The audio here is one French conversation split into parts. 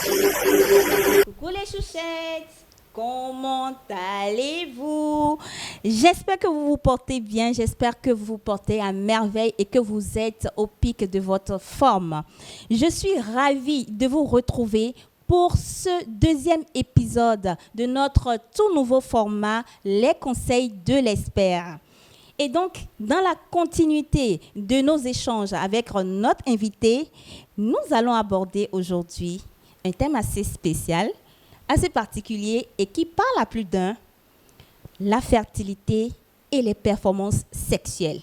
Coucou les chouchettes, comment allez-vous? J'espère que vous vous portez bien, j'espère que vous vous portez à merveille et que vous êtes au pic de votre forme. Je suis ravie de vous retrouver pour ce deuxième épisode de notre tout nouveau format, les conseils de l'expert. Et donc, dans la continuité de nos échanges avec notre invité, nous allons aborder aujourd'hui un thème assez spécial, assez particulier et qui parle à plus d'un, la fertilité et les performances sexuelles.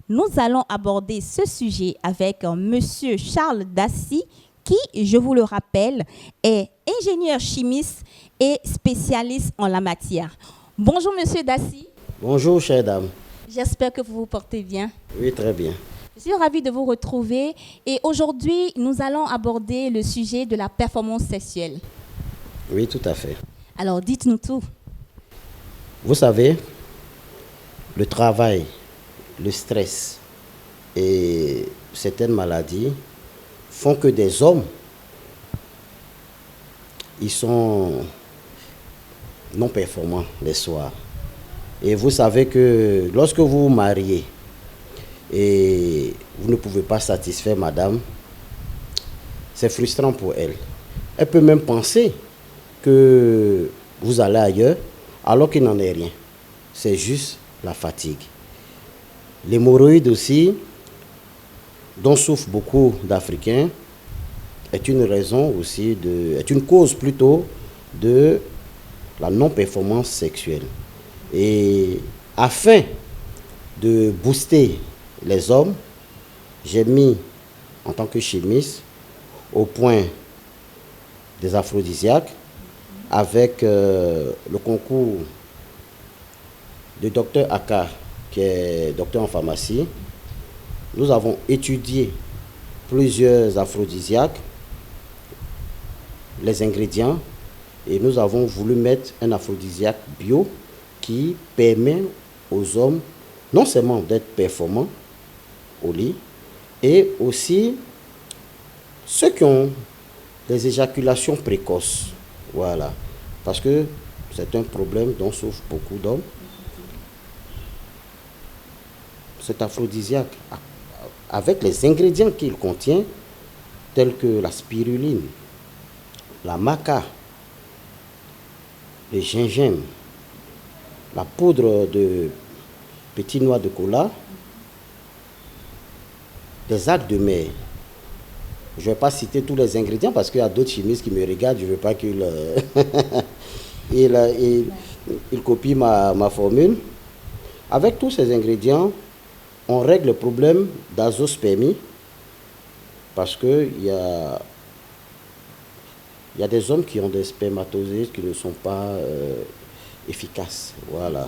Nous allons aborder ce sujet avec Monsieur Charles Dassy, qui, je vous le rappelle, est ingénieur chimiste et spécialiste en la matière. Bonjour Monsieur Dassy. Bonjour, chère dame. J'espère que vous vous portez bien. Oui, très bien. Je suis ravie de vous retrouver et aujourd'hui, nous allons aborder le sujet de la performance sexuelle. Oui, tout à fait. Alors, dites-nous tout. Vous savez, le travail, le stress et certaines maladies font que des hommes, ils sont non performants les soirs. Et vous savez que lorsque vous vous mariez et vous ne pouvez pas satisfaire madame, c'est frustrant pour elle. Elle peut même penser que vous allez ailleurs alors qu'il n'en est rien. C'est juste la fatigue. L'hémorroïde aussi, dont souffrent beaucoup d'Africains, est une raison aussi est une cause plutôt de la non-performance sexuelle. Et afin de booster les hommes, j'ai mis en tant que chimiste au point des aphrodisiaques avec le concours de Dr Aka, qui est docteur en pharmacie. Nous avons étudié plusieurs aphrodisiaques, les ingrédients, et nous avons voulu mettre un aphrodisiaque bio qui permet aux hommes non seulement d'être performants au lit, et aussi ceux qui ont des éjaculations précoces. Voilà. Parce que c'est un problème dont souffrent beaucoup d'hommes. Cet aphrodisiaque, avec les ingrédients qu'il contient, tels que la spiruline, la maca, le gingembre, la poudre de petits noix de cola, des algues de mer. Je ne vais pas citer tous les ingrédients parce qu'il y a d'autres chimistes qui me regardent, je ne veux pas qu'ils ils copient ma formule. Avec tous ces ingrédients, on règle le problème d'azospermie parce qu'il y a des hommes qui ont des spermatozoïdes qui ne sont pas efficaces. Voilà.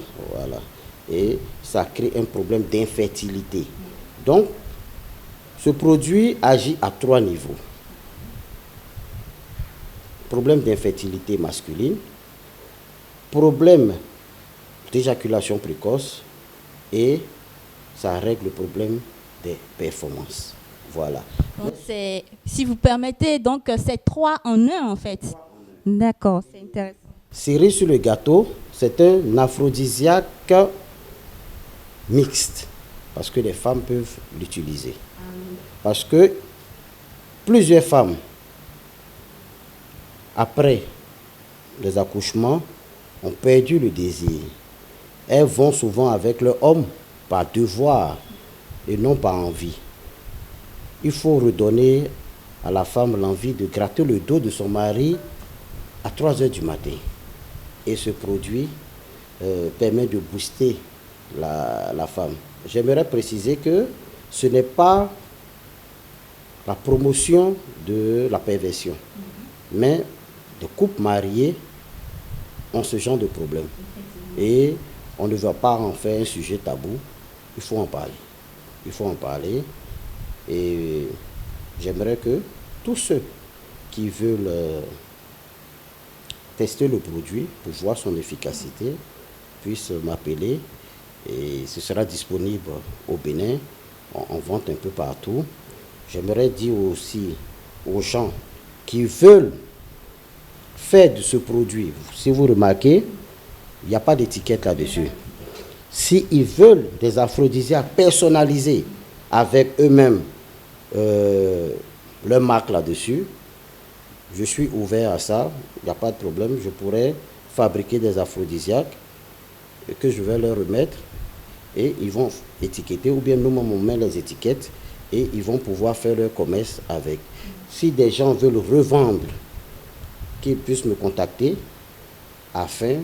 Et ça crée un problème d'infertilité. Donc, ce produit agit à 3 niveaux. Problème d'infertilité masculine, problème d'éjaculation précoce et ça règle le problème des performances. Voilà. Donc, si vous permettez, donc c'est 3 en 1 en fait. D'accord, c'est intéressant. Cerise sur le gâteau, c'est un aphrodisiaque mixte parce que les femmes peuvent l'utiliser. Parce que plusieurs femmes, après les accouchements, ont perdu le désir. Elles vont souvent avec leur homme par devoir et non par envie. Il faut redonner à la femme l'envie de gratter le dos de son mari à 3 heures du matin. Et ce produit permet de booster la femme. J'aimerais préciser que ce n'est pas la promotion de la perversion. Mais les couples mariés ont ce genre de problème. Et on ne va pas en faire un sujet tabou. Il faut en parler. Il faut en parler. Et j'aimerais que tous ceux qui veulent tester le produit pour voir son efficacité puissent m'appeler. Et ce sera disponible au Bénin. On vente un peu partout. J'aimerais dire aussi aux gens qui veulent fait de ce produit, si vous remarquez, il n'y a pas d'étiquette là-dessus. S'ils veulent des aphrodisiaques personnalisés avec eux-mêmes, leur marque là-dessus, je suis ouvert à ça, il n'y a pas de problème. Je pourrais fabriquer des aphrodisiaques que je vais leur remettre et ils vont étiqueter, ou bien nous-mêmes on met les étiquettes et ils vont pouvoir faire leur commerce avec. Si des gens veulent revendre, qu'ils puissent me contacter afin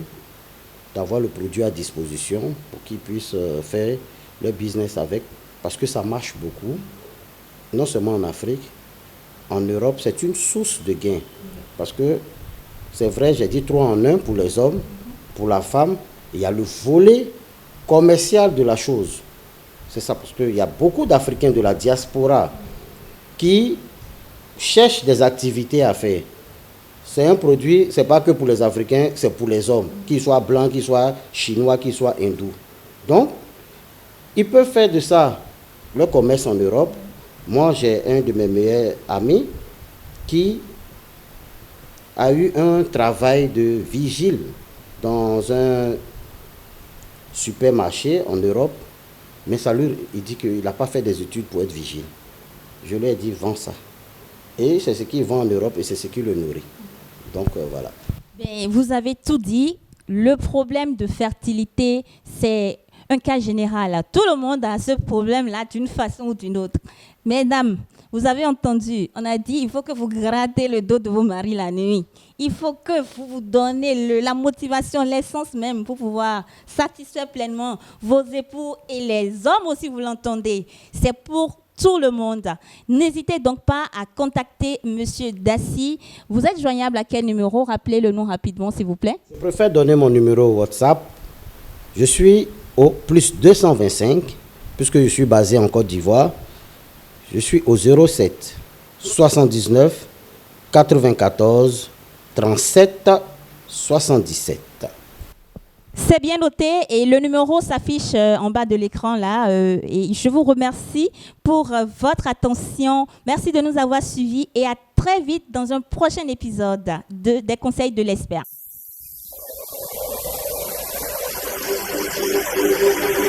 d'avoir le produit à disposition pour qu'ils puissent faire leur business avec, parce que ça marche beaucoup, non seulement en Afrique, en Europe, c'est une source de gain. Parce que c'est vrai, j'ai dit 3 en 1 pour les hommes, pour la femme, il y a le volet commercial de la chose. C'est ça, parce qu'il y a beaucoup d'Africains de la diaspora qui cherchent des activités à faire. C'est un produit, c'est pas que pour les Africains, c'est pour les hommes, qu'ils soient blancs, qu'ils soient chinois, qu'ils soient hindous. Donc, ils peuvent faire de ça le commerce en Europe. Moi, j'ai un de mes meilleurs amis qui a eu un travail de vigile dans un supermarché en Europe, mais ça lui, il dit qu'il n'a pas fait des études pour être vigile. Je lui ai dit, vends ça. Et c'est ce qu'il vend en Europe et c'est ce qui le nourrit. Donc voilà. Ben, vous avez tout dit. Le problème de fertilité, c'est un cas général. Tout le monde a ce problème-là d'une façon ou d'une autre. Mesdames, vous avez entendu, on a dit il faut que vous grattez le dos de vos maris la nuit. Il faut que vous vous donnez la motivation, l'essence même pour pouvoir satisfaire pleinement vos époux et les hommes aussi, vous l'entendez. C'est pour tout le monde. N'hésitez donc pas à contacter Monsieur Daci. Vous êtes joignable à quel numéro? Rappelez le nom rapidement, s'il vous plaît. Je préfère donner mon numéro WhatsApp. Je suis au plus 225, puisque je suis basé en Côte d'Ivoire. Je suis au 07 79 94 37 77. C'est bien noté et le numéro s'affiche en bas de l'écran là. Et je vous remercie pour votre attention. Merci de nous avoir suivis et à très vite dans un prochain épisode des Conseils de l'expert.